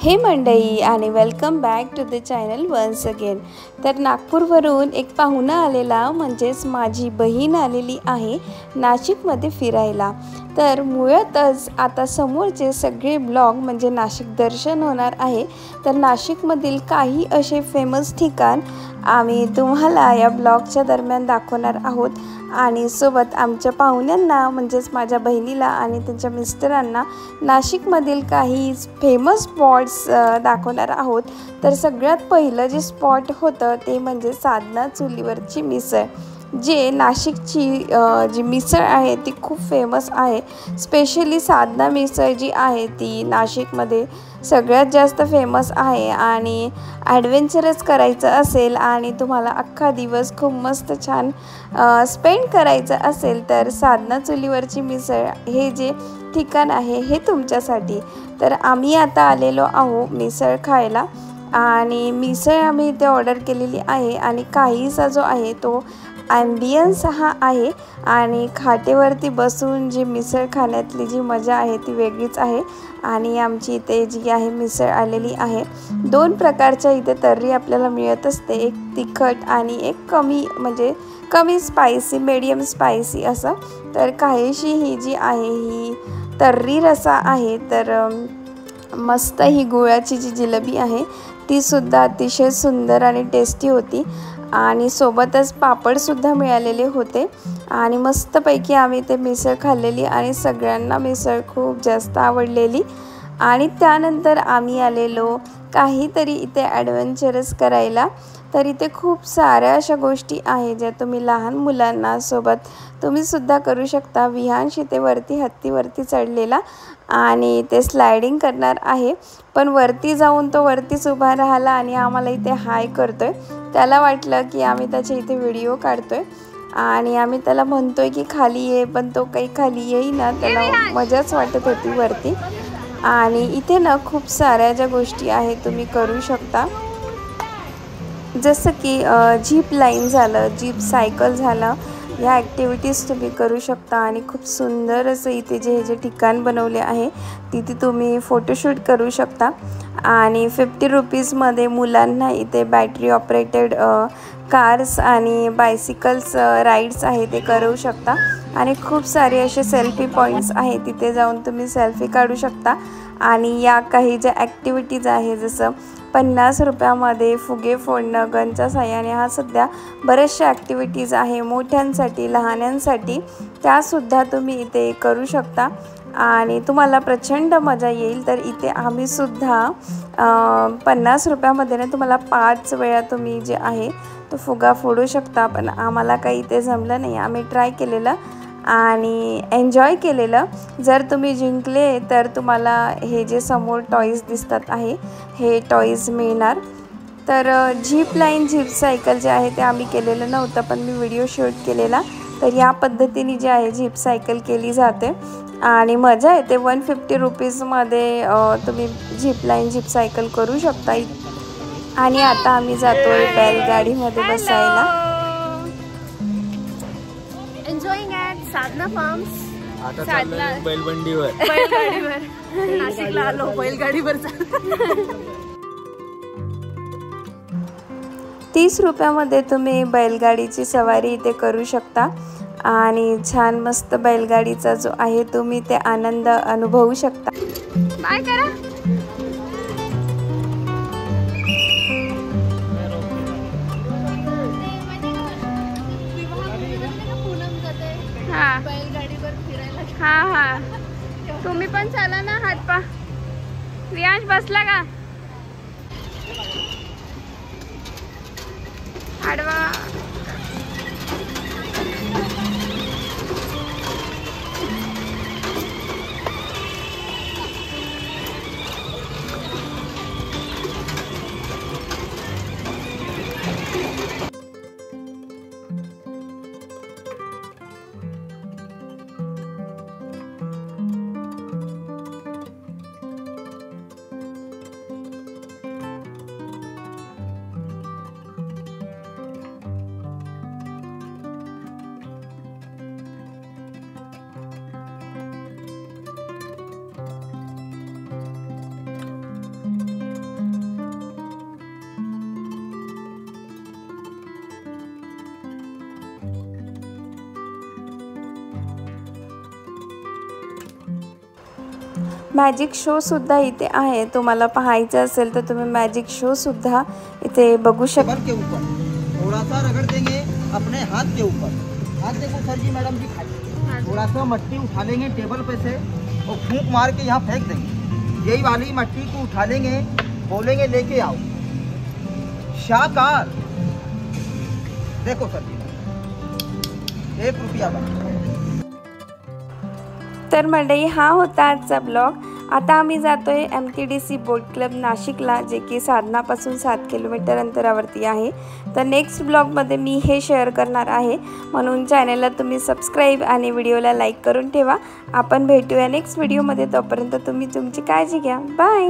हे मंडळी आणि welcome back to the channel once again. तर नागपूरवरून एक पाहुणा आलेला म्हणजेच माझी बहीण आलेली आहे नाशिकमध्ये फिरायला। तर मुळातच आता समोरचे सगळे ब्लॉग म्हणजे नाशिक दर्शन होणार आहे। तर नाशिकमधील काही असे फेमस ठिकाण आम्ही तुम्हाला या ब्लॉगच्या दरम्यान दाखवणार आहोत आणि सोबत आमच्या पाहुण्यांना म्हणजेच माझ्या बहिणीला आणि त्यांच्या मिस्टरांना नाशिकमधील काही फेमस स्पॉट्स दाखवणार आहोत। तर सगळ्यात पहिलं जे स्पॉट होतं ते म्हणजे साधना चुलीवरची मिसळ, जे नाशिकची जी मिसळ आहे ती खूप फेमस आहे। स्पेशली साधना मिसळ जी आहे ती नाशिकमध्ये सगळ्यात जास्त फेमस आहे आणि ॲडव्हेंचरस करायचं असेल आणि तुम्हाला अख्खा दिवस खूप मस्त छान स्पेंड करायचं असेल तर साधना चुलीवरची मिसळ हे जे ठिकाण आहे हे तुमच्यासाठी। तर आम्ही आता आलेलो आहो मिसळ खायला आणि मिसळ आम्ही इथे ऑर्डर केलेली आहे आणि काहीसा जो आहे तो ॲम्बियन्स हा आहे आणि खाटेवरती बसून जी मिसळ खाण्यातली जी मजा आहे ती वेगळीच आहे। आणि आमची इथे जी आहे मिसळ आलेली आहे, दोन प्रकारच्या इथे तर्री आपल्याला मिळत असते, एक तिखट आणि एक कमी स्पायसी मीडियम स्पायसी असं। तर काहीशी ही जी आहे ही तर्री रसा आहे। तर मस्त ही गुळाची जी जिलेबी आहे ती सुद्धा अतिशय सुंदर आणि टेस्टी होती आणि सोबतच पापडसुद्धा मिळालेले होते आणि मस्तपैकी आम्ही ते मिसळ खाल्लेली आणि सगळ्यांना मिसळ खूप जास्त आवडलेली। आणि त्यानंतर आम्ही आलेलो काहीतरी इथे ॲडव्हेंचरस करायला। तर इथे खूप साऱ्या अशा गोष्टी आहेत ज्या तुम्ही लहान मुलांना सोबत तुम्हीसुद्धा करू शकता। विहांश इथे हत्तीवरती चढलेला आणि ते स्लायडिंग करणार आहे, पण वरती जाऊन तो वरतीच उभा राहिला आणि आम्हाला इथे हाय करतोय। त्याला वाटलं की आम्ही त्याच्या इथे व्हिडिओ काढतोय आणि आम्ही त्याला म्हणतोय की खाली ये, पण तो काही खाली येईना, त्याला मजाच वाटत होती वरती। आणि इथे ना खूप साऱ्या ज्या गोष्टी आहेत तुम्ही करू शकता, जसं की जीप लाईन झालं, जीप सायकल झालं, ह्या ॲक्टिव्हिटीज तुम्ही करू शकता। आणि खूप सुंदर असं इथे जे ठिकाण बनवले आहे तिथे तुम्ही फोटोशूट करू शकता। आणि 50 रुपीजमध्ये मुलांना इथे बॅटरी ऑपरेटेड कार्स आणि बायसिकल्स राईड्स आहे ते करू शकता आणि खूप सारे असे सेल्फी पॉईंट्स आहे, तिथे जाऊन तुम्ही सेल्फी काढू शकता। आणि या काही ज्या ॲक्टिव्हिटीज आहे जसं 50 रुपयामध्ये फुगे फोडणं गनच्या साहाय्याने, हा सध्या बऱ्याचशा ॲक्टिव्हिटीज आहे मोठ्यांसाठी लहान्यांसाठी, त्यासुद्धा तुम्ही इथे करू शकता आणि तुम्हाला प्रचंड मजा येईल। तर इथे आम्हीसुद्धा 50 रुपयामध्ये ना तुम्हाला 5 वेळा तुम्ही जे आहे तो फुगा फोडू शकता, पण आम्हाला काही ते जमलं नाही। आम्ही ट्राय केलेलं आणि एन्जॉय केलेलं। जर तुम्ही जिंकले तर तुम्हाला हे जे समोर टॉईज दिसतात आहे हे टॉईज मिळणार। तर जीप लाईन जीप सायकल जे आहे ते आम्ही केलेलं नव्हतं, पण मी व्हिडिओ शूट केलेला। तर या पद्धतीने जे आहे जीप सायकल केली जाते आणि मजा येते। 150 रुपीजमध्ये तुम्ही जीप लाईन जीप सायकल करू शकता। आणि आता आम्ही जातोय बैलगाडीमध्ये बसायला। Enjoying at Sadhana farms. आता चाललोय बैलगाडीवर नाशिकला आलो बैलगाडीवर। 30 रुपयामध्ये तुम्ही बैलगाडीची सवारी इथे करू शकता आणि छान मस्त बैलगाडीचा जो आहे तुम्ही ते आनंद अनुभवू शकता। बाय करा। हां बैलगाडीवर फिरायला, हां हां तुम्ही पण चला ना, हातपा वियांश बसला का आडवा। मॅजिक शोसुद्धा इथे आहे. तुम्हाला पाहायचं असेल तर तुम्ही मॅजिक शोसुद्धा इथे बघू शकता. के ऊपर थोड़ा सा रगड़ देंगे अपने हाथ के ऊपर. हाथ देखो सर जी, मैडम जी खाली थोड़ा सा मट्टी उठा लेंगे टेबल पे से और फूंक मार के यहाँ फेंक देंगे. यही वाली मट्टी को उठा लेंगे, बोलेंगे लेके आओ. शाकार देखो सर जी, 1 रुपया बना. तर मंडळी, हा होता आजचा ब्लॉग. आता आम्ही जातोय MTDC बोट क्लब नाशिकला, जे की साधनापासून 7 किलोमीटर अंतरावरती आहे. तर नेक्स्ट ब्लॉगमध्ये मी हे शेअर करणार आहे, म्हणून चॅनलला तुम्ही सबस्क्राईब आणि व्हिडिओला लाईक करून ठेवा. आपण भेटूया नेक्स्ट व्हिडिओमध्ये. तोपर्यंत तुम्ही तुमची काळजी घ्या. बाय.